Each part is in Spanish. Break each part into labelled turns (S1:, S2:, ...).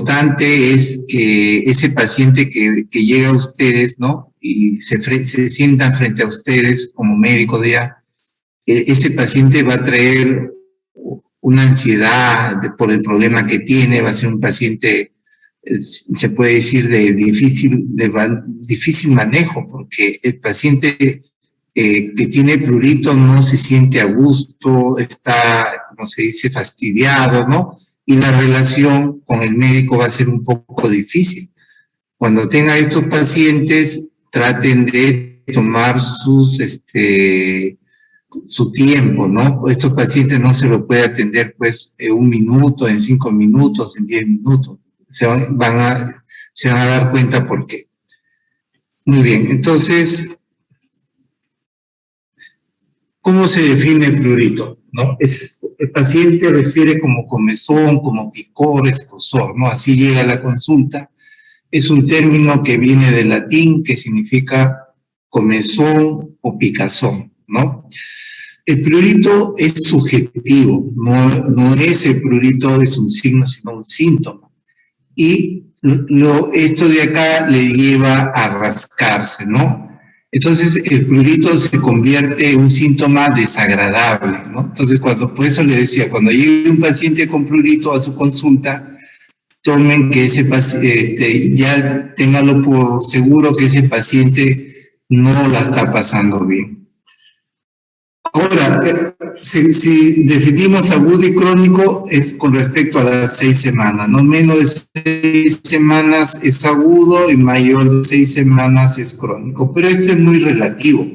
S1: importante es que ese paciente que llega a ustedes, ¿no? Y se sientan frente a ustedes como médico ya, ese paciente va a traer una ansiedad por el problema que tiene, va a ser un paciente, se puede decir, de difícil manejo, porque el paciente que tiene prurito no se siente a gusto, está, como se dice, fastidiado, ¿no? Y la relación con el médico va a ser un poco difícil. Cuando tenga estos pacientes, traten de tomar su tiempo, ¿no? Estos pacientes no se lo puede atender, pues, en 1 minuto, en 5 minutos, en 10 minutos. Se van a dar cuenta por qué. Muy bien, entonces, ¿cómo se define el prurito? ¿No? El paciente refiere como comezón, como picor, escozor, ¿no? Así llega a la consulta. Es un término que viene del latín, que significa comezón o picazón, ¿no? El prurito es subjetivo, no es el prurito, es un signo, sino un síntoma. Y esto de acá le lleva a rascarse, ¿no? Entonces, el prurito se convierte en un síntoma desagradable, ¿no? Entonces, por eso le decía, cuando llegue un paciente con prurito a su consulta, tomen que ese paciente, ya ténganlo por seguro que ese paciente no la está pasando bien. Ahora, si definimos agudo y crónico, es con respecto a las 6 semanas, ¿no? Menos de 6 semanas es agudo y mayor de 6 semanas es crónico, pero esto es muy relativo.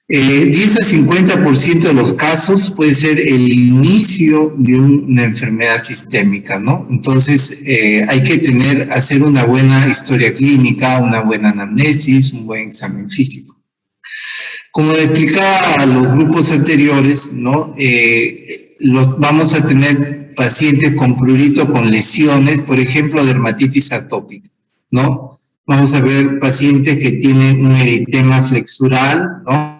S1: 10 a 50% de los casos puede ser el inicio de una enfermedad sistémica, ¿no? Entonces, hay que hacer una buena historia clínica, una buena anamnesis, un buen examen físico. Como le explicaba a los grupos anteriores, ¿no? Vamos a tener pacientes con prurito con lesiones, por ejemplo, dermatitis atópica, ¿no? Vamos a ver pacientes que tienen un eritema flexural, ¿no?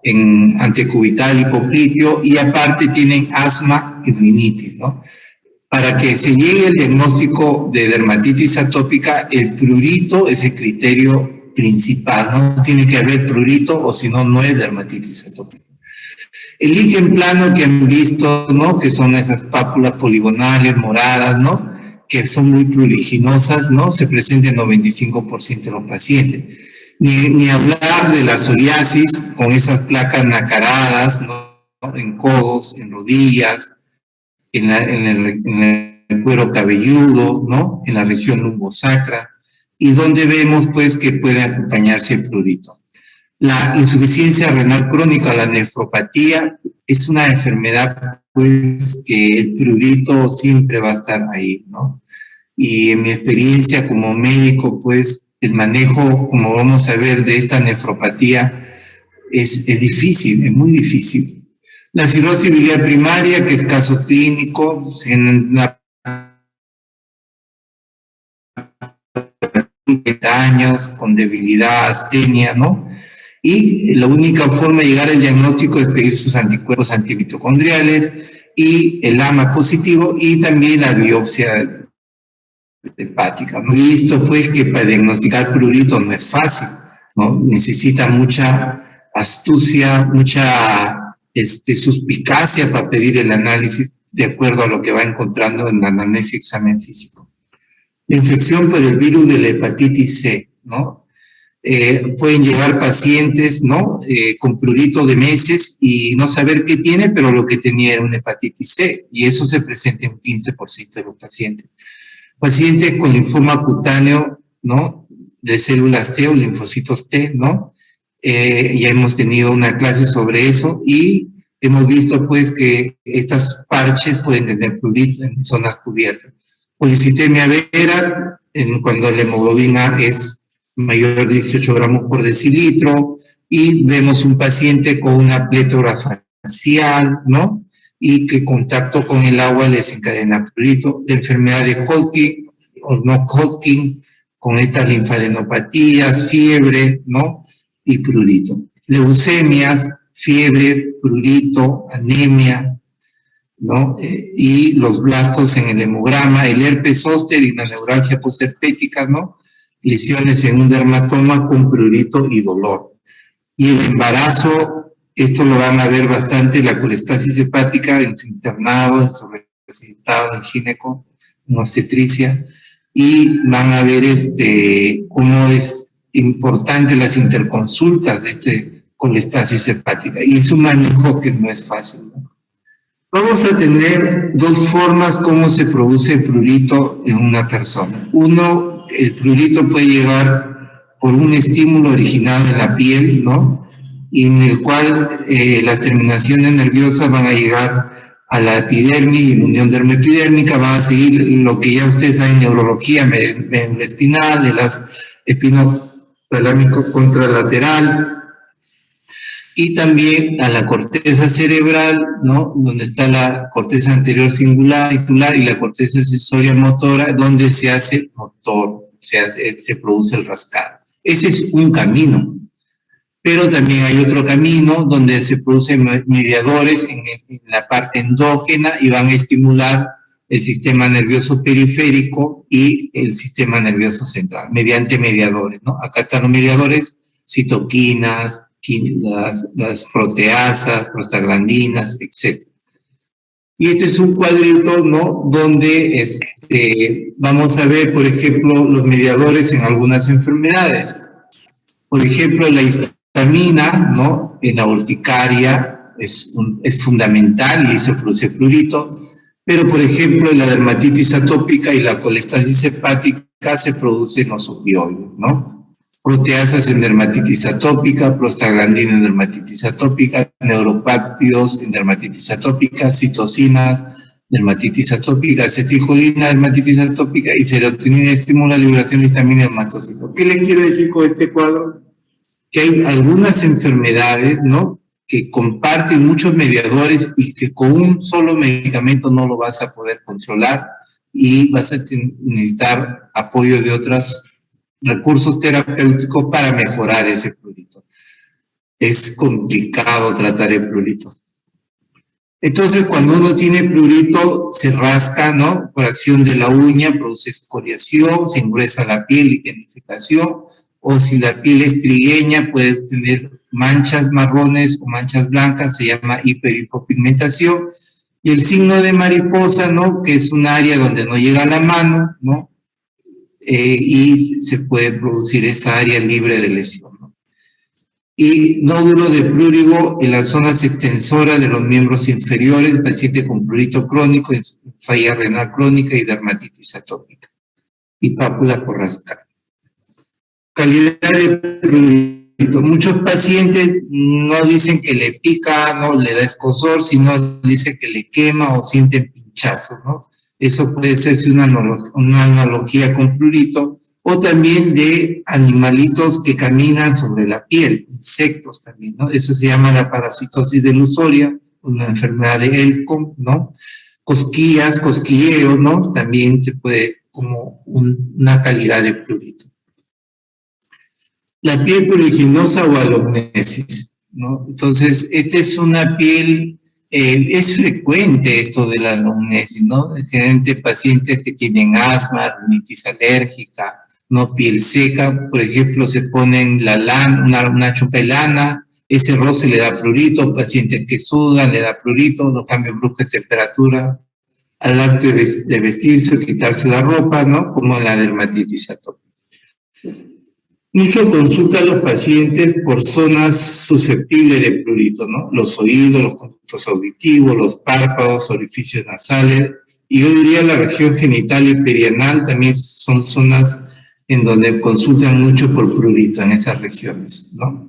S1: En antecubital hipopliteo y aparte tienen asma y rinitis, ¿no? Para que se llegue al diagnóstico de dermatitis atópica, el prurito es el criterio principal, no tiene que haber prurito o si no, no es dermatitis atópica. El líquen plano que han visto, ¿no? Que son esas pápulas poligonales, moradas, ¿no? Que son muy pruriginosas, ¿no? Se presenta en 95% de los pacientes. Ni hablar de la psoriasis con esas placas nacaradas, ¿no? En codos, en rodillas, en el cuero cabelludo, ¿no? En la región lumbosacra, y donde vemos pues que puede acompañarse el prurito. La insuficiencia renal crónica, la nefropatía, es una enfermedad pues que el prurito siempre va a estar ahí, ¿no? Y en mi experiencia como médico, pues el manejo, como vamos a ver, de esta nefropatía es difícil, es muy difícil. La cirrosis biliar primaria, que es caso clínico, en una 30 años, con debilidad, astenia, ¿no? Y la única forma de llegar al diagnóstico es pedir sus anticuerpos antimitocondriales y el AMA positivo y también la biopsia hepática. Hemos visto pues que para diagnosticar prurito no es fácil, ¿no? Necesita mucha astucia, mucha suspicacia para pedir el análisis de acuerdo a lo que va encontrando en la anamnesis y examen físico. La infección por el virus de la hepatitis C, ¿no? Pueden llegar pacientes, ¿no? Con prurito de meses y no saber qué tiene, pero lo que tenía era una hepatitis C, y eso se presenta en un 15% de los pacientes. Pacientes con linfoma cutáneo, ¿no? De células T o linfocitos T, ¿no? Ya hemos tenido una clase sobre eso y hemos visto pues que estas parches pueden tener prurito en zonas cubiertas. Policitemia vera, cuando la hemoglobina es mayor de 18 gramos por decilitro, y vemos un paciente con una plétora facial, ¿no? Y que contacto con el agua les desencadena prurito. La enfermedad de Hodgkin o no Hodgkin, con estas linfadenopatías, fiebre, ¿no? Y prurito. Leucemias, fiebre, prurito, anemia. ¿no? Y los blastos en el hemograma, el herpes zóster y la neuralgia postherpética, ¿no? Lesiones en un dermatoma con prurito y dolor. Y el embarazo, esto lo van a ver bastante, la colestasis hepática en su internado, en su recitado, en gineco, en obstetricia, y van a ver cómo es importante las interconsultas de colestasis hepática, y es un manejo que no es fácil, ¿no? Vamos a tener dos formas cómo se produce el prurito en una persona. Uno, el prurito puede llegar por un estímulo originado en la piel, ¿no? Y en el cual las terminaciones nerviosas van a llegar a la epidermis y la unión dermoepidérmica, van a seguir lo que ya ustedes saben en neurología, médula espinal, el espinotalámico contralateral, y también a la corteza cerebral, ¿no? Donde está la corteza anterior singular y la corteza accesoria motora, donde se hace motor, se produce el rascado. Ese es un camino. Pero también hay otro camino donde se producen mediadores en la parte endógena y van a estimular el sistema nervioso periférico y el sistema nervioso central, mediante mediadores, ¿no? Acá están los mediadores, citoquinas, las proteasas, prostaglandinas, etc. Y este es un cuadrito, ¿no? Donde vamos a ver, por ejemplo, los mediadores en algunas enfermedades. Por ejemplo, la histamina, ¿no? En la urticaria es fundamental y se produce prurito, pero por ejemplo en la dermatitis atópica y la colestasis hepática se producen los opioides, ¿no? Proteasas en dermatitis atópica, prostaglandina en dermatitis atópica, neuropéptidos en dermatitis atópica, citocinas, dermatitis atópica, acetilcolina, dermatitis atópica y serotonina estimula la liberación de histamina del mastocito. ¿Qué les quiero decir con este cuadro? Que hay algunas enfermedades, ¿no?, que comparten muchos mediadores y que con un solo medicamento no lo vas a poder controlar y vas a necesitar apoyo de otros recursos terapéuticos para mejorar ese prurito. Es complicado tratar el prurito. Entonces, cuando uno tiene prurito, se rasca, ¿no? Por acción de la uña, produce escoriación, se engruesa la piel, lignificación, o si la piel es trigueña, puede tener manchas marrones o manchas blancas, se llama hiperhipopigmentación. Y el signo de mariposa, ¿no? Que es un área donde no llega la mano, ¿no? Y se puede producir esa área libre de lesión, ¿no? Y nódulo de prurigo en las zonas extensoras de los miembros inferiores, paciente con prurito crónico, falla renal crónica y dermatitis atópica. Y pápulas por rascar. Calidad de prurito. Muchos pacientes no dicen que le pica, no le da escozor, sino dicen que le quema o sienten pinchazo, ¿no? Eso puede ser una analogía con prurito, o también de animalitos que caminan sobre la piel, insectos también, ¿no? Eso se llama la parasitosis delusoria, una enfermedad de Elcom, ¿no? Cosquillas, cosquilleos, ¿no? También se puede como una calidad de prurito. La piel pruriginosa o alognesis, ¿no? Entonces, esta es una piel, es frecuente esto de la alognesis, ¿no? Generalmente pacientes que tienen asma, rinitis alérgica, ¿no? Piel seca, por ejemplo, se ponen una chupa de lana, ese roce le da prurito, pacientes que sudan le da prurito, los cambios bruscos de temperatura, al acto de vestirse o quitarse la ropa, ¿no? Como la dermatitis atópica. Mucho consulta a los pacientes por zonas susceptibles de prurito, ¿no? Los oídos, los conductos auditivos, los párpados, orificios nasales, y yo diría la región genital y perianal también son zonas en donde consultan mucho por prurito, en esas regiones, ¿no?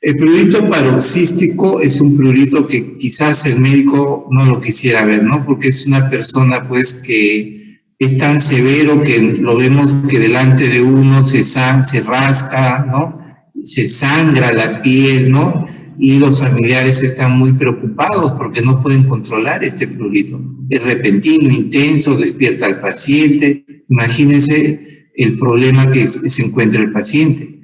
S1: El prurito paroxístico es un prurito que quizás el médico no lo quisiera ver, ¿no? Porque es una persona, pues, que es tan severo que lo vemos que delante de uno se rasca, ¿no? Se sangra la piel, ¿no? Y los familiares están muy preocupados porque no pueden controlar este prurito. Es repentino, intenso, despierta al paciente. Imagínense el problema que se encuentra el paciente.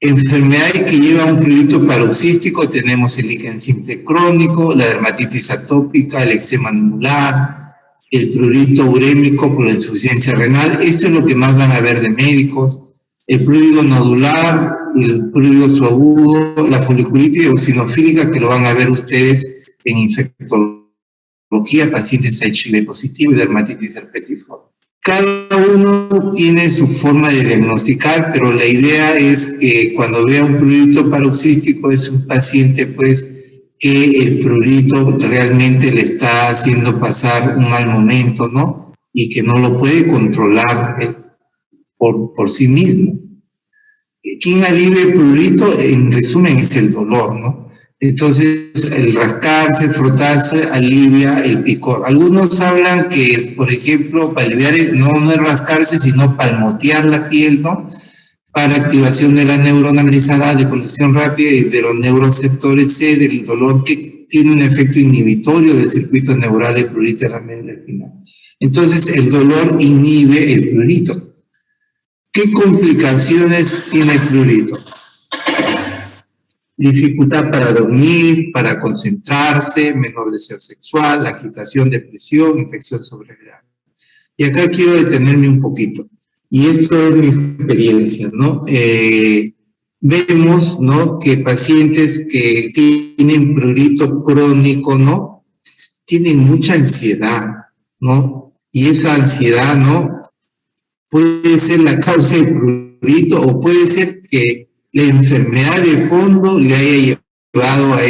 S1: Enfermedades que llevan un prurito paroxístico, tenemos el líquen simple crónico, la dermatitis atópica, el eczema anular, el prurito urémico por la insuficiencia renal. Esto es lo que más van a ver de médicos. El prurigo nodular, el prurigo subagudo, la foliculitis eosinofílica, que lo van a ver ustedes en infectología, pacientes HIV positivo y dermatitis herpetiforme. Cada uno tiene su forma de diagnosticar, pero la idea es que cuando vea un prurito paroxístico es un paciente pues que el prurito realmente le está haciendo pasar un mal momento, ¿no? Y que no lo puede controlar por sí mismo. ¿Quién alivia el prurito? En resumen es el dolor, ¿no? Entonces, el rascarse, frotarse, alivia el picor. Algunos hablan que, por ejemplo, para aliviar, no es rascarse, sino palmotear la piel, ¿no? Para activación de la neurona merizada de conexión rápida y de los neuroreceptores C, del dolor, que tiene un efecto inhibitorio del circuito neural de prurito de la médula espinal. Entonces, el dolor inhibe el prurito. ¿Qué complicaciones tiene el prurito? Dificultad para dormir, para concentrarse, menor deseo sexual, agitación, depresión, infección sobreviral. Y acá quiero detenerme un poquito. Y esto es mi experiencia, ¿no? Vemos, ¿no?, que pacientes que tienen prurito crónico, ¿no?, tienen mucha ansiedad, ¿no? Y esa ansiedad, ¿no?, puede ser la causa del prurito o puede ser que la enfermedad de fondo le haya llevado a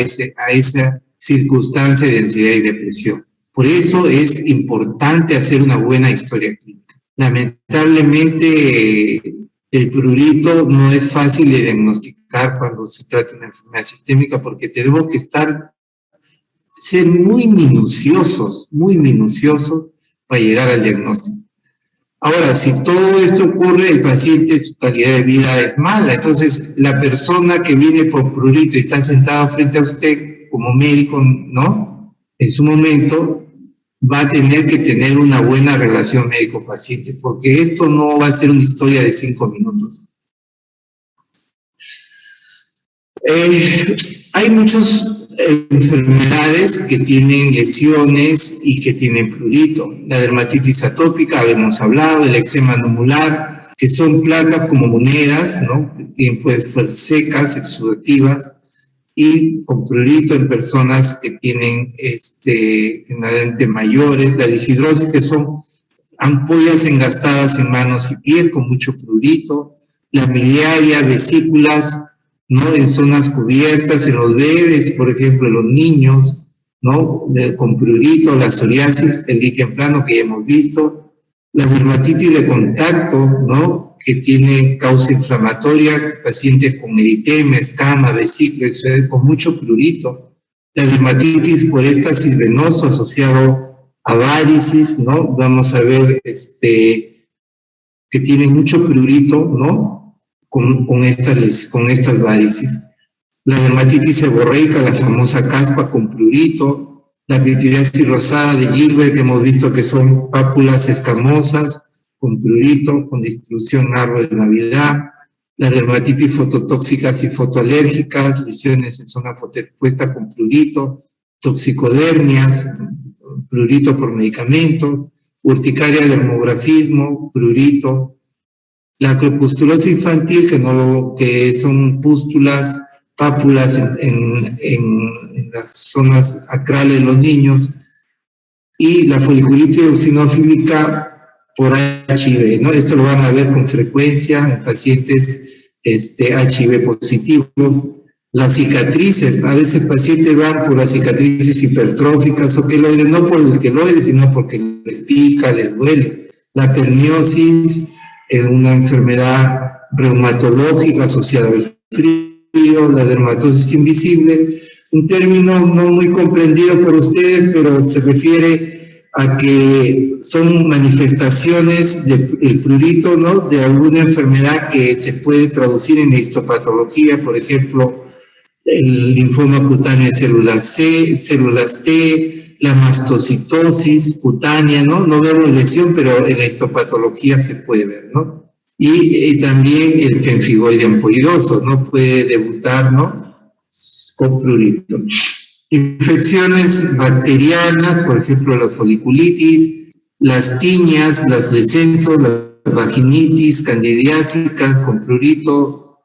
S1: esa circunstancia de ansiedad y depresión. Por eso es importante hacer una buena historia clínica. Lamentablemente, el prurito no es fácil de diagnosticar cuando se trata de una enfermedad sistémica porque tenemos que ser muy minuciosos para llegar al diagnóstico. Ahora, si todo esto ocurre, el paciente, su calidad de vida es mala. Entonces, la persona que viene por prurito y está sentada frente a usted como médico, ¿no?, en su momento, va a tener que tener una buena relación médico-paciente, porque esto no va a ser una historia de 5 minutos. Hay muchas enfermedades que tienen lesiones y que tienen prurito. La dermatitis atópica, habíamos hablado, el eczema anular, que son placas como monedas, ¿no?, que pueden ser secas, exudativas, y con prurito en personas que tienen generalmente mayores. La deshidrosis, que son ampollas engastadas en manos y pies con mucho prurito. La miliaria, vesículas, ¿no?, en zonas cubiertas, en los bebés, por ejemplo, en los niños, ¿no?, con prurito. La psoriasis, el líquen plano que ya hemos visto. La dermatitis de contacto, ¿no?, que tiene causa inflamatoria, pacientes con eritema, escama, vesícula, etc., con mucho prurito. La dermatitis por éstasis venoso asociado a varices, ¿no? Vamos a ver que tiene mucho prurito, ¿no?, con estas varices. La dermatitis seborreica, la famosa caspa con prurito. La pitiriasis rosada de Gilbert, que hemos visto que son pápulas escamosas con prurito, con distribución en árbol de Navidad. La dermatitis fototóxicas y fotoalérgicas, lesiones en zona fotoexpuesta con prurito, toxicodermias, prurito por medicamentos, urticaria, dermografismo, prurito. La acropustulosis infantil, que son pústulas, pápulas en las zonas acrales de los niños, y la foliculitis eosinofílica por HIV, ¿no? Esto lo van a ver con frecuencia en pacientes HIV positivos. Las cicatrices, a veces pacientes van por las cicatrices hipertróficas o queloides, no por el queloide, sino porque les pica, les duele. La perniosis es una enfermedad reumatológica asociada al frío. La dermatosis invisible, un término no muy comprendido por ustedes, pero se refiere a que son manifestaciones del prurito, ¿no?, de alguna enfermedad que se puede traducir en histopatología, por ejemplo, el linfoma cutáneo de células T, la mastocitosis cutánea, ¿no? No vemos lesión, pero en la histopatología se puede ver, ¿no? Y también el pemfigoide ampolloso, ¿no? Puede debutar, ¿no? Con prurito. Infecciones bacterianas, por ejemplo, la foliculitis, las tiñas, los descensos, las vaginitis candidiásicas con prurito,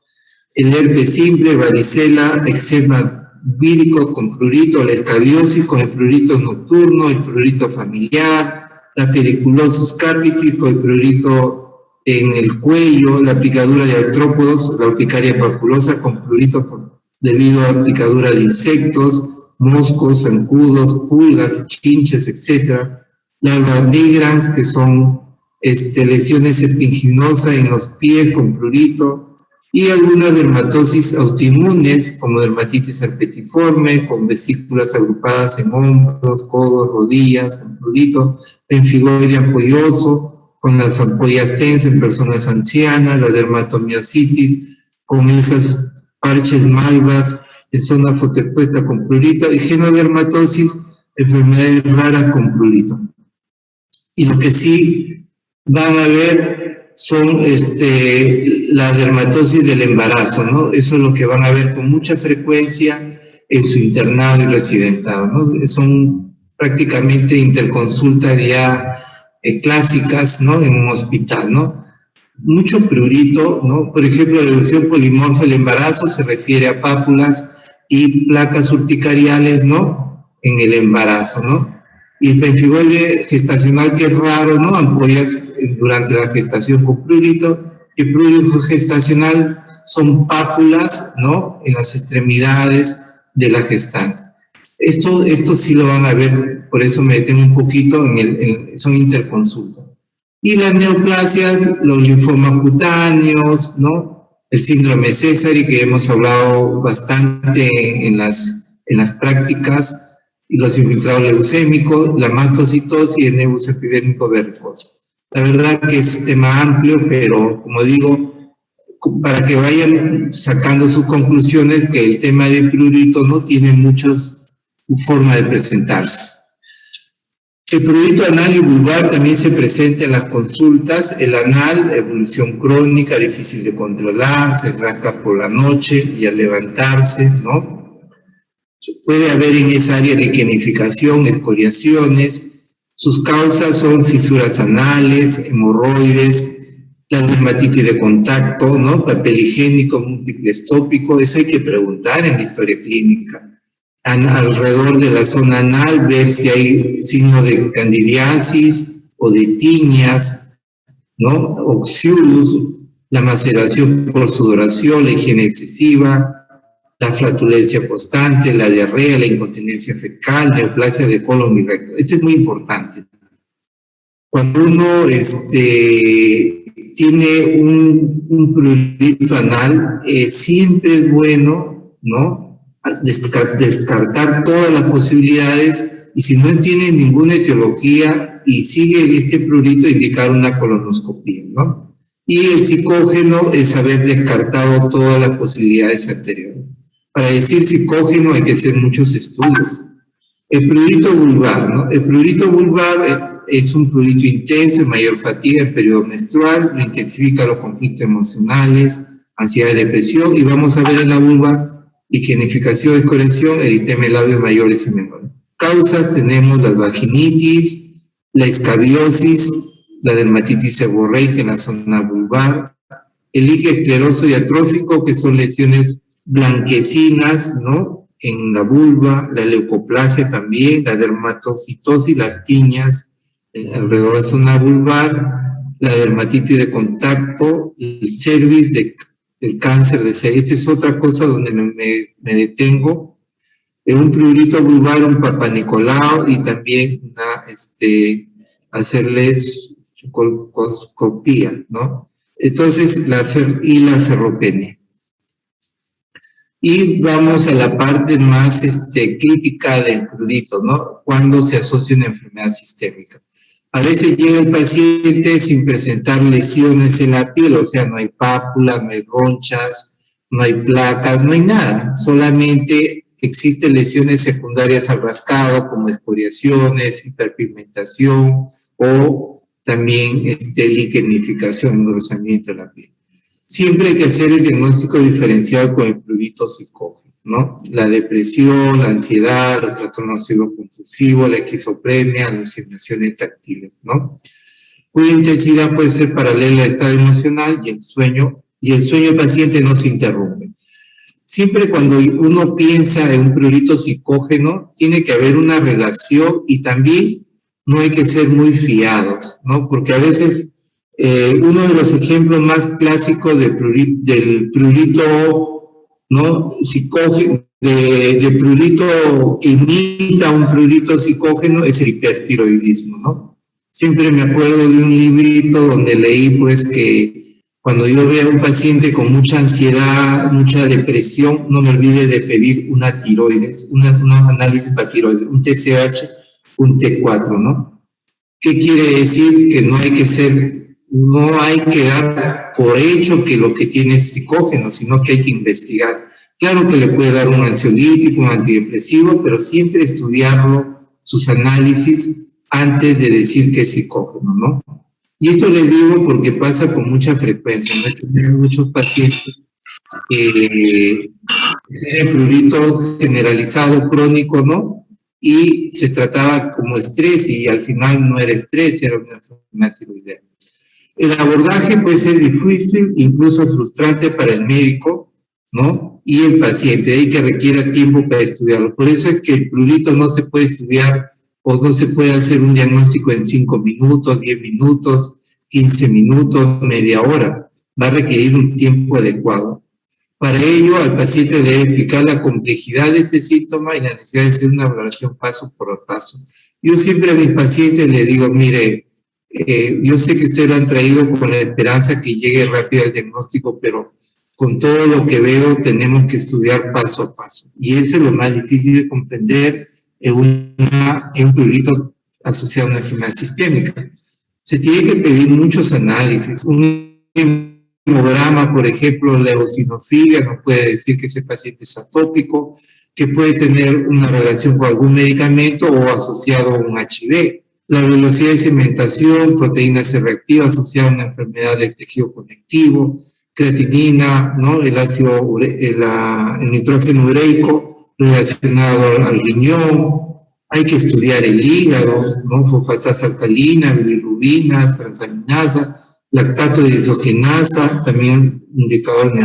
S1: el herpes simple, varicela, eczema vírico con prurito, la escabiosis con el prurito nocturno, el prurito familiar, la pediculosis carpitis con el prurito en el cuello, la picadura de artrópodos, la urticaria papulosa con prurito debido a picadura de insectos, moscos, zancudos, pulgas, chinches, etc. Las migrans, que son lesiones epinginosas en los pies con prurito, y algunas dermatosis autoinmunes, como dermatitis herpetiforme, con vesículas agrupadas en hombros, codos, rodillas, con prurito, pemfigoide ampolloso, con las ampollas tensas en personas ancianas, la dermatomiositis, con esas parches malvas en zona fotoexpuesta con prurito, y genodermatosis, enfermedades raras con prurito. Y lo que sí van a ver son la dermatosis del embarazo, ¿no? Eso es lo que van a ver con mucha frecuencia en su internado y residentado, ¿no? Son prácticamente interconsultas ya clásicas, ¿no? En un hospital, ¿no? Mucho prurito, ¿no? Por ejemplo, la erupción polimorfa del embarazo se refiere a pápulas y placas urticariales, ¿no? En el embarazo, ¿no? Y el pemfigoide gestacional, que es raro, ¿no? Ampollas durante la gestación con prurito. El prurito gestacional son pápulas, ¿no? En las extremidades de la gestante. Esto sí lo van a ver, por eso me detengo un poquito son interconsultas. Y las neoplasias, los linfomas cutáneos, ¿no? El síndrome Sézary, que hemos hablado bastante en las prácticas, y los infiltrados leucémicos, la mastocitosis y el nebus epidérmico vertigoso. La verdad que es tema amplio, pero como digo, para que vayan sacando sus conclusiones, que el tema de prurito no tiene muchas formas de presentarse. El prurito anal y vulvar también se presenta en las consultas. El anal, evolución crónica, difícil de controlar, se rasca por la noche y al levantarse, ¿no? Puede haber en esa área liquenificación, escoriaciones. Sus causas son fisuras anales, hemorroides, la dermatitis de contacto, ¿no? Papel higiénico múltiple tópico. Eso hay que preguntar en la historia clínica. Alrededor de la zona anal, ver si hay signo de candidiasis o de tiñas, ¿no? Oxiurus, la maceración por sudoración, la higiene excesiva, la flatulencia constante, la diarrea, la incontinencia fecal, neoplasia de colon y recto. Esto es muy importante. Cuando uno tiene un prurito anal, siempre es bueno, ¿no? Descartar todas las posibilidades, y si no tiene ninguna etiología y sigue este prurito, indicar una colonoscopia, ¿no? Y el psicógeno es haber descartado todas las posibilidades anteriores. Para decir psicógeno hay que hacer muchos estudios. El prurito vulvar, ¿no? El prurito vulvar es un prurito intenso, mayor fatiga en periodo menstrual, lo intensifica los conflictos emocionales, ansiedad y depresión, y vamos a ver en la vulva higienificación, escoriación, eritema de labios mayores y menores. Causas tenemos la vaginitis, la escabiosis, la dermatitis seborreica en la zona vulvar, el ligue escleroso y atrófico, que son lesiones blanquecinas, ¿no? En la vulva, la leucoplasia también, la dermatofitosis, las tiñas alrededor de la zona vulvar, la dermatitis de contacto, el cervix del cáncer de cervix. Esta es otra cosa donde me detengo. Un prurito vulvar, un papanicolao, y también hacerles su colposcopía, ¿no? Entonces, la ferropenia. Y vamos a la parte más crítica del prurito, ¿no? Cuando se asocia una enfermedad sistémica. A veces llega el paciente sin presentar lesiones en la piel, o sea, no hay pápulas, no hay ronchas, no hay placas, no hay nada. Solamente existen lesiones secundarias al rascado, como escoriaciones, hiperpigmentación o también liquenificación, engrosamiento de la piel. Siempre hay que hacer el diagnóstico diferencial con el prurito psicógeno, ¿no? La depresión, la ansiedad, los trastornos compulsivos, la esquizofrenia, alucinaciones táctiles, ¿no? Cuya intensidad puede ser paralela al estado emocional y el sueño del paciente no se interrumpe. Siempre cuando uno piensa en un prurito psicógeno, tiene que haber una relación y también no hay que ser muy fiados, ¿no? Porque a veces uno de los ejemplos más clásicos del prurito, ¿no? Psicógeno, de prurito que imita un prurito psicógeno es el hipertiroidismo, ¿no? Siempre me acuerdo de un librito donde leí pues que cuando yo vea a un paciente con mucha ansiedad, mucha depresión, no me olvide de pedir una tiroides, un análisis para tiroides, un TSH, un T4, ¿no? ¿Qué quiere decir? Que no hay que dar por hecho que lo que tiene es psicógeno, sino que hay que investigar. Claro que le puede dar un ansiolítico, un antidepresivo, pero siempre estudiarlo, sus análisis, antes de decir que es psicógeno, ¿no? Y esto les digo porque pasa con mucha frecuencia, ¿no? Hay muchos pacientes que tienen prurito generalizado crónico, ¿no? Y se trataba como estrés y al final no era estrés, era una enfermedad tiroidea. El abordaje puede ser difícil, incluso frustrante para el médico, ¿no? Y el paciente, hay que requiera tiempo para estudiarlo. Por eso es que el prurito no se puede estudiar o no se puede hacer un diagnóstico en 5 minutos, 10 minutos, 15 minutos, media hora. Va a requerir un tiempo adecuado. Para ello, al paciente le debe explicar la complejidad de este síntoma y la necesidad de hacer una valoración paso por paso. Yo siempre a mis pacientes les digo, mire, yo sé que ustedes lo han traído con la esperanza que llegue rápido al diagnóstico, pero con todo lo que veo tenemos que estudiar paso a paso. Y eso es lo más difícil de comprender en un prurito asociado a una enfermedad sistémica. Se tiene que pedir muchos análisis. Un hemograma, por ejemplo, la eosinofilia nos puede decir que ese paciente es atópico, que puede tener una relación con algún medicamento o asociado a un HIV. La velocidad de cementación, proteína C reactiva asociada a una enfermedad del tejido conectivo, creatinina, ¿no? El nitrógeno ureico relacionado al riñón. Hay que estudiar el hígado, ¿no? Fosfatasa alcalina, bilirrubinas, transaminasa, lactato de isogenasa, también indicador de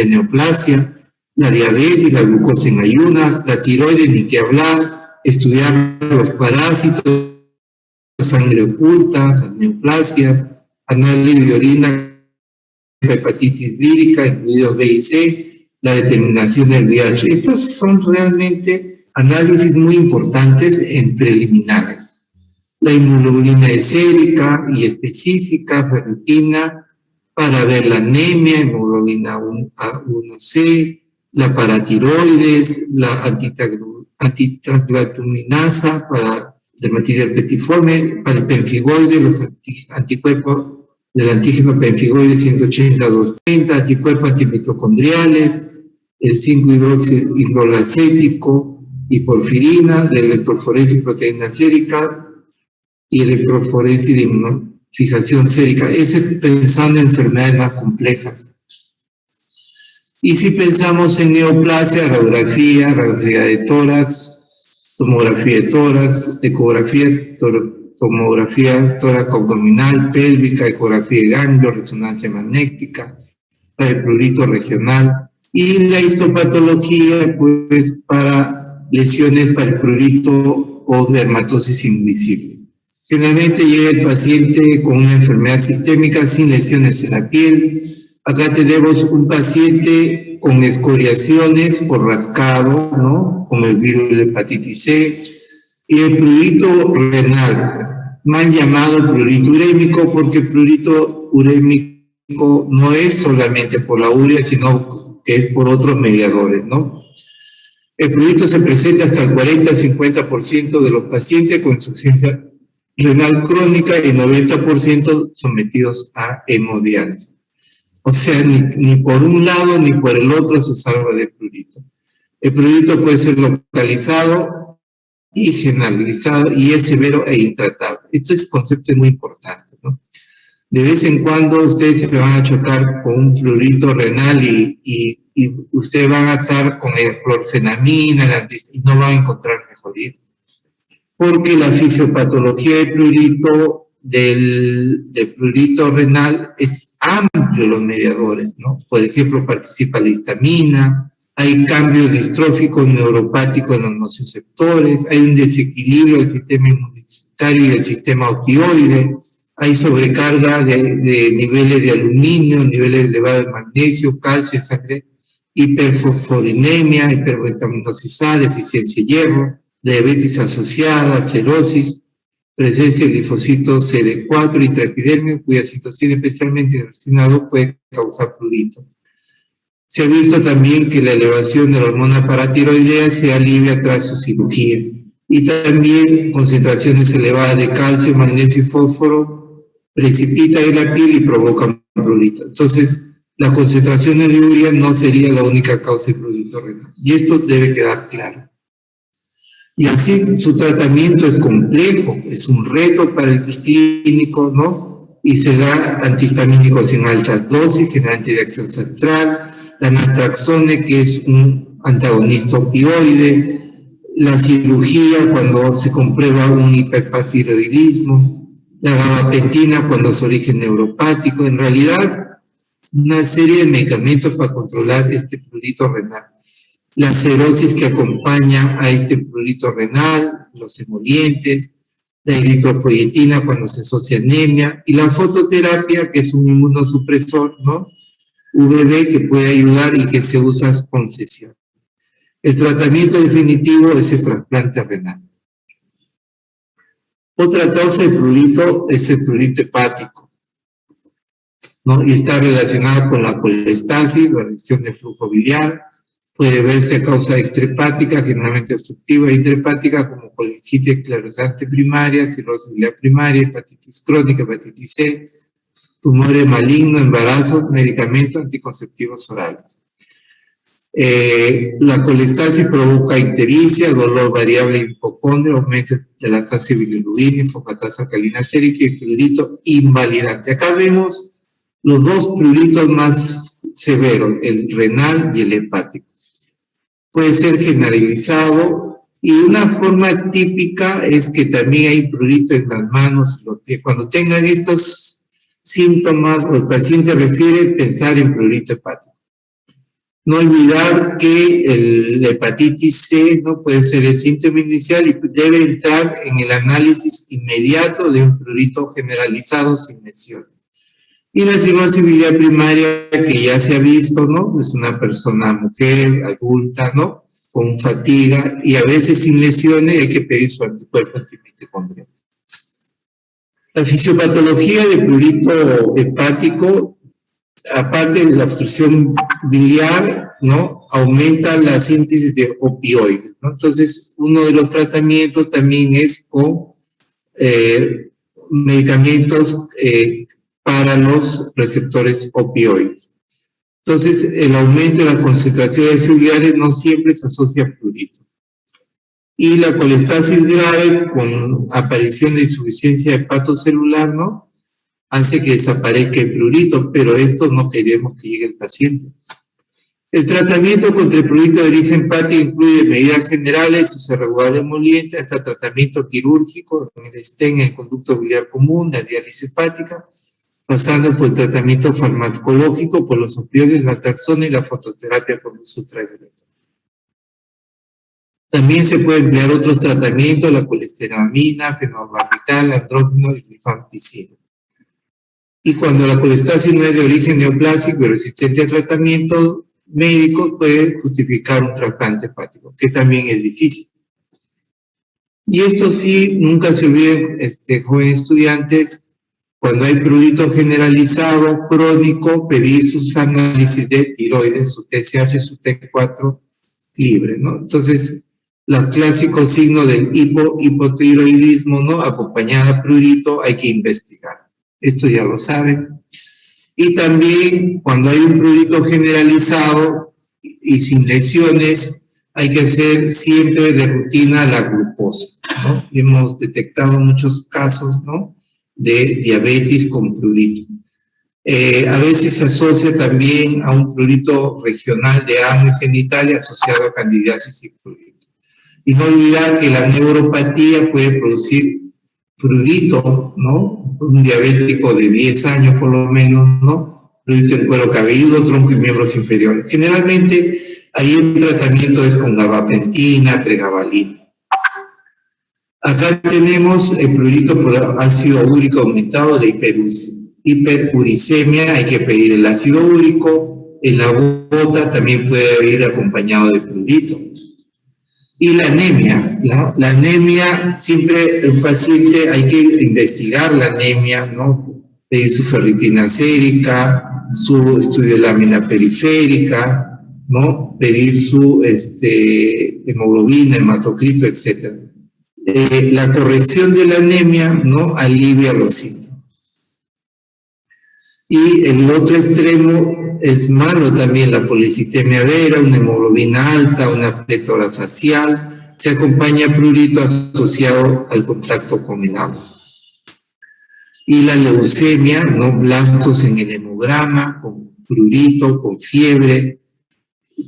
S1: neoplasia, la diabetes, la glucosa en ayunas, la tiroides, ni que hablar, estudiar los parásitos, sangre oculta, las neoplasias, análisis de orina, hepatitis vírica, incluidos B y C, la determinación del VIH. Estos son realmente análisis muy importantes en preliminares. La inmunoglobulina sérica y específica, ferritina, para ver la anemia, hemoglobina A1C, la paratiroides, la antitransglutaminasa para dermatitis herpetiforme, para el pemfigoide, los anticuerpos del antígeno pemfigoide 180-230, anticuerpos antimitocondriales, el 5-hidroxihidrolacético y porfirina, la electroforesis proteína sérica y electroforesis de inmunofijación sérica. Ese pensando en enfermedades más complejas. Y si pensamos en neoplasia, radiografía de tórax, tomografía de tórax, ecografía, tomografía tórax abdominal, pélvica, ecografía de ganglio, resonancia magnética, para el prurito regional, y la histopatología, pues, para lesiones para el prurito o dermatosis invisible. Generalmente llega el paciente con una enfermedad sistémica sin lesiones en la piel. Acá tenemos un paciente con escoriaciones por rascado, ¿no? Con el virus de hepatitis C. Y el prurito renal, mal llamado prurito urémico, porque el prurito urémico no es solamente por la urea, sino que es por otros mediadores, ¿no? El prurito se presenta hasta el 40-50% de los pacientes con insuficiencia renal crónica y 90% sometidos a hemodiálisis. O sea, ni por un lado ni por el otro se salva del prurito. El prurito puede ser localizado generalizado y es severo e intratable. Esto es concepto muy importante, ¿no? De vez en cuando ustedes se van a chocar con un prurito renal y ustedes van a estar con la clorfenamina y no van a encontrar mejoría. Porque la fisiopatología del prurito renal es amplio los mediadores, ¿no? Por ejemplo, participa la histamina, hay cambios distróficos neuropáticos en los nociceptores, hay un desequilibrio del sistema inmunitario y del sistema opioide, hay sobrecarga de niveles de aluminio, niveles elevados de magnesio, calcio, sangre, hiperfosforinemia, hipervitaminosidad, deficiencia de hierro, diabetes asociada, cirrosis, presencia de linfocitos CD4 y trapidermia, cuya citocina, especialmente hidroxina 2, puede causar prurito. Se ha visto también que la elevación de la hormona paratiroidea se alivia tras su cirugía. Y también concentraciones elevadas de calcio, magnesio y fósforo precipita en la piel y provoca prurito. Entonces, la concentración de urea no sería la única causa de prurito renal. Y esto debe quedar claro. Y así su tratamiento es complejo, es un reto para el clínico, ¿no? Y se da antihistamínicos en altas dosis, generante de acción central, la naltrexone, que es un antagonista opioide, la cirugía cuando se comprueba un hiperpartiroidismo, la gabapentina cuando es origen neuropático, en realidad una serie de medicamentos para controlar este prurito renal. La cirrosis que acompaña a este prurito renal, los emolientes, la eritropoyetina cuando se asocia anemia, y la fototerapia, que es un inmunosupresor, ¿no? VB, que puede ayudar y que se usa con sesión. El tratamiento definitivo es el trasplante renal. Otra causa de prurito es el prurito hepático, ¿no? Y está relacionada con la colestasis, la reducción del flujo biliar. Puede verse a causa extrahepática, generalmente obstructiva e intrahepática, como colegitis esclerosante primaria, cirrosis biliar primaria, hepatitis crónica, hepatitis C, tumores malignos, embarazos, medicamentos anticonceptivos orales. La colestasis provoca ictericia, dolor variable hipocondria, aumento de la tasa de bilirrubina, hipocatasa alcalina sérica y prurito invalidante. Acá vemos los dos pruritos más severos, el renal y el hepático. Puede ser generalizado y una forma típica es que también hay prurito en las manos y los pies. Cuando tengan estos síntomas o el paciente refiere pensar en prurito hepático. No olvidar que la hepatitis C no puede ser el síntoma inicial y debe entrar en el análisis inmediato de un prurito generalizado sin lesiones. Y la cirrosis biliar primaria, que ya se ha visto, ¿no? Es una persona, mujer, adulta, ¿no? Con fatiga y a veces sin lesiones, hay que pedir su anticuerpo antimitocondrial. La fisiopatología del prurito hepático, aparte de la obstrucción biliar, ¿no? Aumenta la síntesis de opioides, ¿no? Entonces, uno de los tratamientos también es con medicamentos para los receptores opioides. Entonces, el aumento de la concentración de celulares no siempre se asocia a prurito. Y la colestasis grave con aparición de insuficiencia hepatocelular, ¿no? Hace que desaparezca el prurito, pero esto no queremos que llegue el paciente. El tratamiento contra el prurito de origen hepático incluye medidas generales, sus irregulares emolientes, hasta tratamiento quirúrgico, el stent en el conducto biliar común, la diálisis hepática, pasando por el tratamiento farmacológico, por los opioides, la naltrexona y la fototerapia por luz ultravioleta. También se puede emplear otros tratamientos, la colesteramina, fenobarbital, andrógeno y rifampicina. Y cuando la colestasis no es de origen neoplásico y resistente a tratamientos médicos, puede justificar un trasplante hepático, que también es difícil. Y esto sí, nunca se olviden, jóvenes estudiantes, cuando hay prurito generalizado, crónico, pedir sus análisis de tiroides, su TSH, su T4 libre, ¿no? Entonces, los clásicos signos del hipotiroidismo, ¿no? Acompañada de prurito, hay que investigar. Esto ya lo saben. Y también, cuando hay un prurito generalizado y sin lesiones, hay que hacer siempre de rutina la glucosa, ¿no? Hemos detectado muchos casos, ¿no?, de diabetes con prurito. A veces se asocia también a un prurito regional de ano y genital asociado a candidiasis y prurito. Y no olvidar que la neuropatía puede producir prurito, ¿no? Un diabético de 10 años por lo menos, ¿no? Prurito en cuero cabelludo, tronco y miembros inferiores. Generalmente ahí el tratamiento es con gabapentina, pregabalina. Acá tenemos el prurito por ácido úrico aumentado, de hiperuricemia, hay que pedir el ácido úrico, en la gota también puede ir acompañado de prurito. Y la anemia, ¿no? La anemia, siempre el paciente hay que investigar la anemia, ¿no? Pedir su ferritina sérica, su estudio de lámina periférica, ¿no? Pedir su hemoglobina, hematocrito, etc. La corrección de la anemia, ¿no?, alivia los síntomas. Y el otro extremo es malo también, la policitemia vera, una hemoglobina alta, una plétora facial, se acompaña prurito asociado al contacto con el agua. Y la leucemia, ¿no?, blastos en el hemograma, con prurito, con fiebre,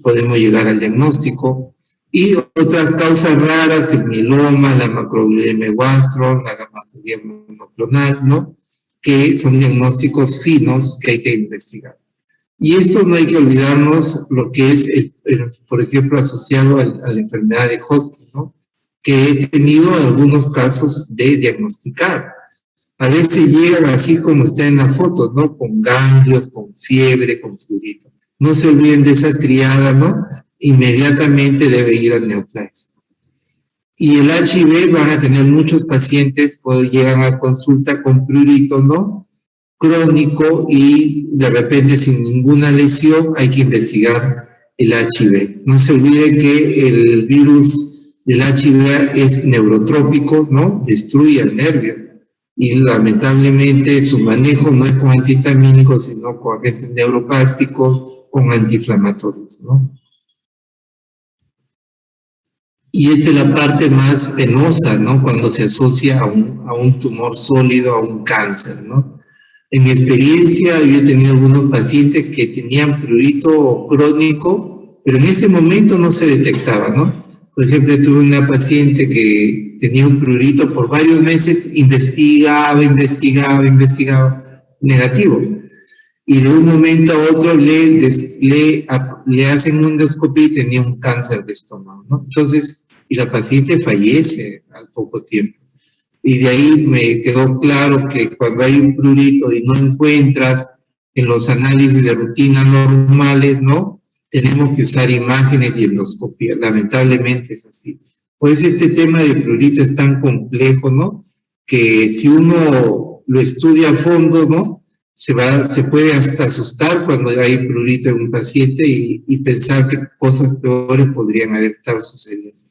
S1: podemos llegar al diagnóstico. Y otras causas raras, el mieloma, la macroglobulinemia de Wastrom, la gamma monoclonal, ¿no?, que son diagnósticos finos que hay que investigar. Y esto no hay que olvidarnos lo que es, por ejemplo, asociado a la enfermedad de Hodgkin, ¿no?, que he tenido algunos casos de diagnosticar. A veces llegan así como está en la foto, ¿no?, con ganglios, con fiebre, con prurito. No se olviden de esa triada, ¿no? Inmediatamente debe ir al neoplasia. Y el HIV van a tener muchos pacientes cuando llegan a consulta con prurito, ¿no?, crónico, y de repente sin ninguna lesión hay que investigar el HIV. No se olvide que el virus del HIV es neurotrópico, ¿no?, destruye el nervio. Y lamentablemente su manejo no es con antihistamínicos, sino con agentes neuropáticos, con antiinflamatorios, ¿no? Y esta es la parte más penosa, ¿no?, cuando se asocia a un tumor sólido, a un cáncer, ¿no? En mi experiencia, yo he tenido algunos pacientes que tenían prurito crónico, pero en ese momento no se detectaba, ¿no? Por ejemplo, tuve una paciente que tenía un prurito por varios meses, investigaba, negativo. Y de un momento a otro le hacen una endoscopia y tenía un cáncer de estómago, ¿no? Entonces, y la paciente fallece al poco tiempo. Y de ahí me quedó claro que cuando hay un prurito y no encuentras en los análisis de rutina normales, ¿no?, tenemos que usar imágenes y endoscopia. Lamentablemente es así. Pues este tema de prurito es tan complejo, ¿no?, que si uno lo estudia a fondo, ¿no?, se puede hasta asustar cuando hay prurito en un paciente y pensar que cosas peores podrían haber estado sucediendo,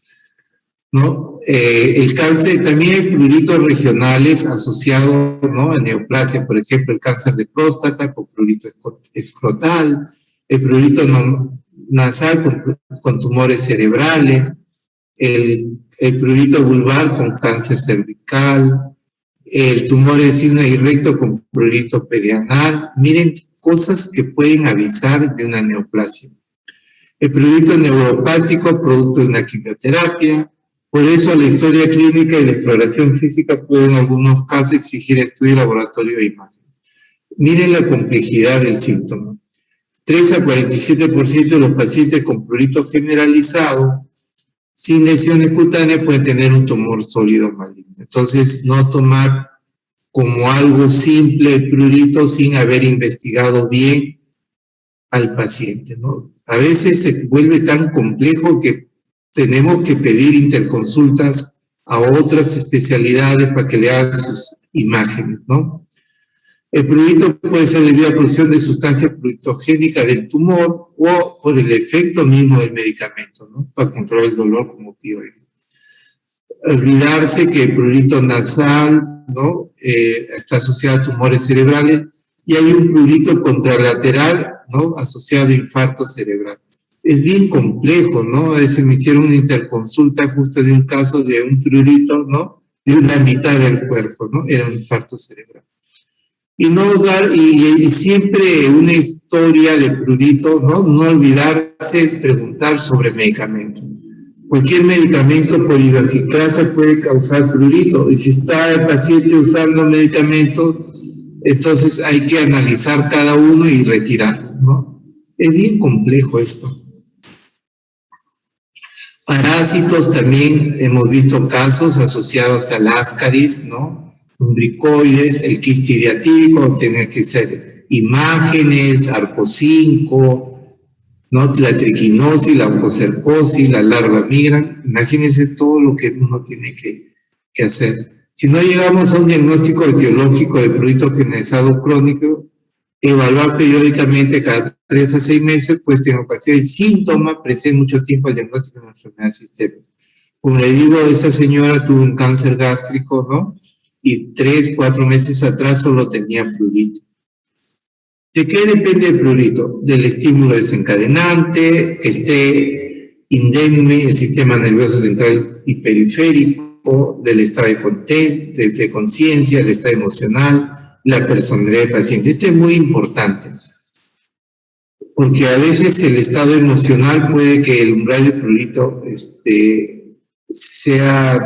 S1: ¿no? El cáncer, también hay pruritos regionales asociados, ¿no?, a neoplasia, por ejemplo, el cáncer de próstata con prurito escrotal, el prurito nasal con tumores cerebrales, el prurito vulvar con cáncer cervical, el tumor de seno y recto con prurito perianal. Miren, cosas que pueden avisar de una neoplasia. El prurito neuropático, producto de una quimioterapia. Por eso la historia clínica y la exploración física pueden en algunos casos exigir estudio de laboratorio de imagen. Miren la complejidad del síntoma. 3 a 47% de los pacientes con prurito generalizado sin lesiones cutáneas pueden tener un tumor sólido maligno. Entonces, no tomar como algo simple el prurito sin haber investigado bien al paciente, ¿no? A veces se vuelve tan complejo que tenemos que pedir interconsultas a otras especialidades para que le hagan sus imágenes, ¿no? El prurito puede ser debido a la producción de sustancia pruritogénica del tumor o por el efecto mismo del medicamento, ¿no?, para controlar el dolor como opioide. Olvidarse que el prurito nasal, ¿no?, está asociado a tumores cerebrales, y hay un prurito contralateral, ¿no?, asociado a infarto cerebral. es bien complejo, ¿no? A veces me hicieron una interconsulta justo de un caso de un prurito, ¿no? De una mitad del cuerpo, ¿no? Era un infarto cerebral. Y no dar, y siempre una historia de prurito, ¿no? No olvidarse preguntar sobre medicamentos. Cualquier medicamento por hidroxiclasa puede causar prurito, y si está el paciente usando medicamentos, entonces hay que analizar cada uno y retirarlo, ¿no? Es bien complejo esto. Parásitos también hemos visto casos asociados al ascaris, ¿no? Umbricoides, el quistidiatídico, tiene que ser imágenes, arco-5, ¿no? La triquinosis, la oncocercosis, la larva migran. Imagínense todo lo que uno tiene que hacer. Si no llegamos a un diagnóstico etiológico de prurito generalizado crónico, evaluar periódicamente cada 3 a 6 meses, pues en ocasiones el síntoma precede mucho tiempo al diagnóstico de una enfermedad sistémica. Como le digo, esa señora tuvo un cáncer gástrico, ¿no? Y 3, 4 meses atrás solo tenía prurito. ¿De qué depende el prurito? Del estímulo desencadenante, que esté indemne el sistema nervioso central y periférico, del estado de conciencia, el estado emocional, la personalidad del paciente. Esto es muy importante, porque a veces el estado emocional puede que el umbral de prurito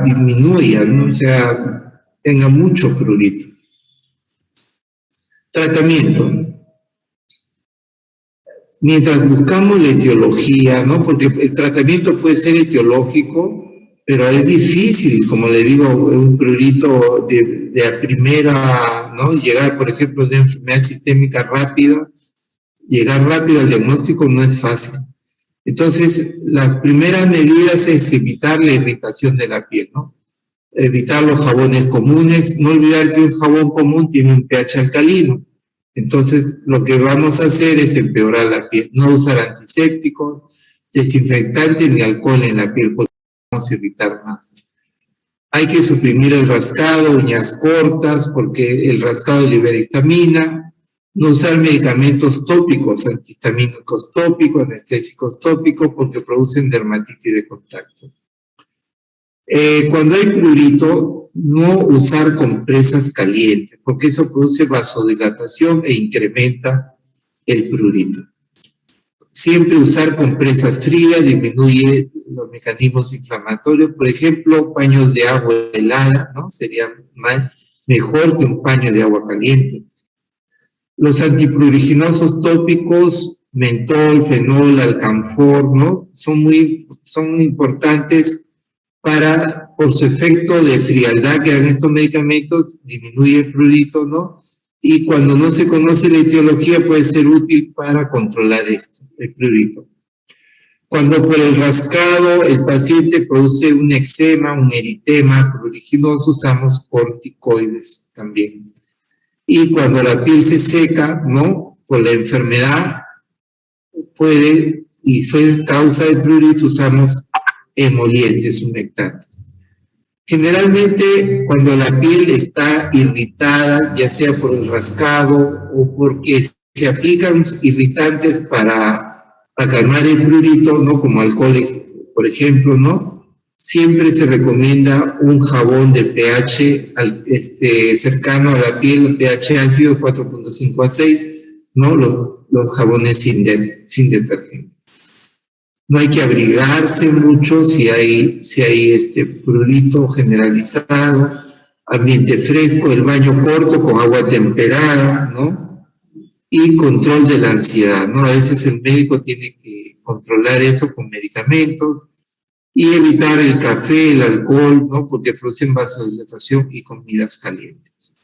S1: disminuya, ¿no? Tenga mucho prurito. Tratamiento. Mientras buscamos la etiología, ¿no? Porque el tratamiento puede ser etiológico, pero es difícil, como le digo, un prurito de a primera, ¿no? Llegar, por ejemplo, de enfermedad sistémica rápida, llegar rápido al diagnóstico no es fácil. Entonces, las primeras medidas es evitar la irritación de la piel, ¿no? Evitar los jabones comunes, no olvidar que un jabón común tiene un pH alcalino. Entonces, lo que vamos a hacer es empeorar la piel, no usar antisépticos, desinfectantes ni alcohol en la piel, porque vamos a irritar más. Hay que suprimir el rascado, uñas cortas, porque el rascado libera histamina. No usar medicamentos tópicos, antihistamínicos tópicos, anestésicos tópicos, porque producen dermatitis de contacto. Cuando hay prurito, no usar compresas calientes, porque eso produce vasodilatación e incrementa el prurito. Siempre usar compresas frías disminuye los mecanismos inflamatorios. Por ejemplo, paños de agua helada, ¿no? Sería mejor que un paño de agua caliente. Los antipruriginosos tópicos, mentol, fenol, alcanfor, ¿no? Son importantes por su efecto de frialdad que dan estos medicamentos, disminuye el prurito, ¿no? Y cuando no se conoce la etiología puede ser útil para controlar esto, el prurito. Cuando por el rascado el paciente produce un eczema, un eritema pruriginoso, usamos corticoides también. Y cuando la piel se seca, ¿no? Por la enfermedad y fue causa del prurito, usamos emolientes, humectantes. Generalmente, cuando la piel está irritada, ya sea por el rascado o porque se aplican irritantes para calmar el prurito, ¿no? Como alcohol, por ejemplo, ¿no? Siempre se recomienda un jabón de pH cercano a la piel, pH ácido 4.5 a 6, ¿no? Los jabones sin detergente. No hay que abrigarse mucho si hay prurito generalizado, ambiente fresco, el baño corto con agua temperada, ¿no? Y control de la ansiedad, ¿no? A veces el médico tiene que controlar eso con medicamentos y evitar el café, el alcohol, ¿no? Porque producen vasodilatación y comidas calientes.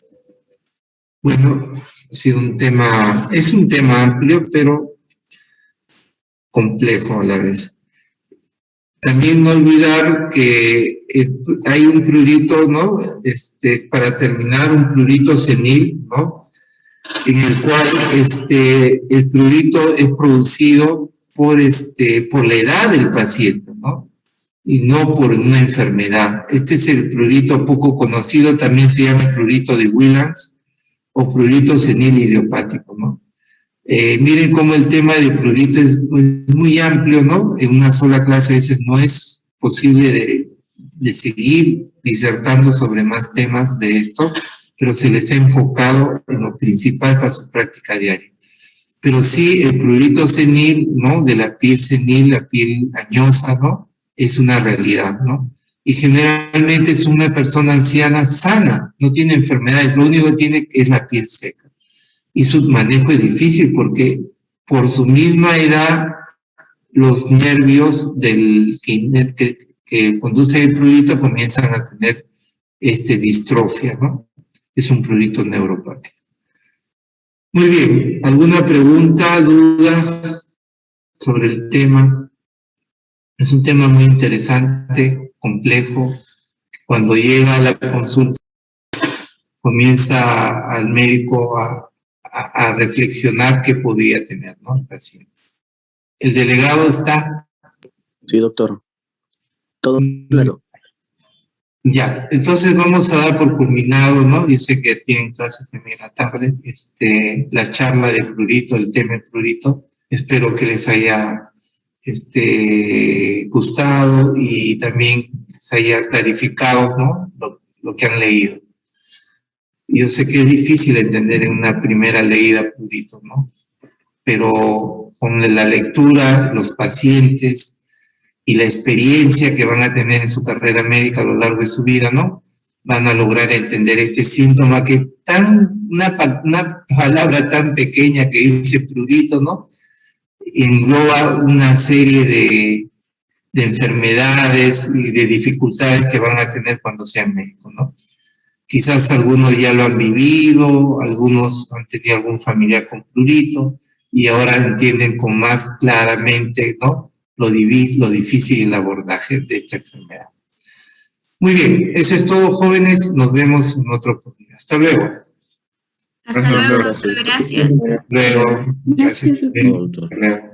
S1: Bueno, es un tema amplio, pero complejo a la vez. También no olvidar que hay un prurito, ¿no? Para terminar, un prurito senil, ¿no? En el cual el prurito es producido por la edad del paciente, ¿no? Y no por una enfermedad. Este es el prurito poco conocido, también se llama el prurito de Wieland o prurito senil idiopático, ¿no? Miren cómo el tema de prurito es muy amplio, ¿no? En una sola clase a veces no es posible de seguir disertando sobre más temas de esto, pero se les ha enfocado en lo principal para su práctica diaria. Pero sí, el prurito senil, ¿no? De la piel senil, la piel añosa, ¿no? Es una realidad, ¿no? Y generalmente es una persona anciana sana, no tiene enfermedades, lo único que tiene es la piel seca. Y su manejo es difícil porque por su misma edad los nervios que conduce el prurito comienzan a tener distrofia, ¿no? Es un prurito neuropático. Muy bien, ¿alguna pregunta, duda sobre el tema? Es un tema muy interesante, complejo. Cuando llega a la consulta, comienza al médico a reflexionar qué podría tener, ¿no? El paciente. ¿El delegado está?
S2: Sí, doctor. Todo claro.
S1: Ya, entonces vamos a dar por culminado, ¿no? Dice que tienen clases también en la tarde, la charla de prurito, el tema de prurito. Espero que les haya gustado y también les haya clarificado, ¿no? Lo que han leído. Yo sé que es difícil entender en una primera leída prurito, ¿no? Pero con la lectura, los pacientes y la experiencia que van a tener en su carrera médica a lo largo de su vida, ¿no? Van a lograr entender este síntoma que una palabra tan pequeña que dice prurito, ¿no? Engloba una serie de enfermedades y de dificultades que van a tener cuando sean médicos, ¿no? Quizás algunos ya lo han vivido, algunos han tenido algún familiar con prurito y ahora entienden con más claramente, ¿no? Lo difícil el abordaje de esta enfermedad. Muy bien, eso es todo, jóvenes. Nos vemos en otra oportunidad. Hasta luego.
S3: Hasta luego, doctor. Gracias.
S1: Hasta luego. Gracias. Hasta luego.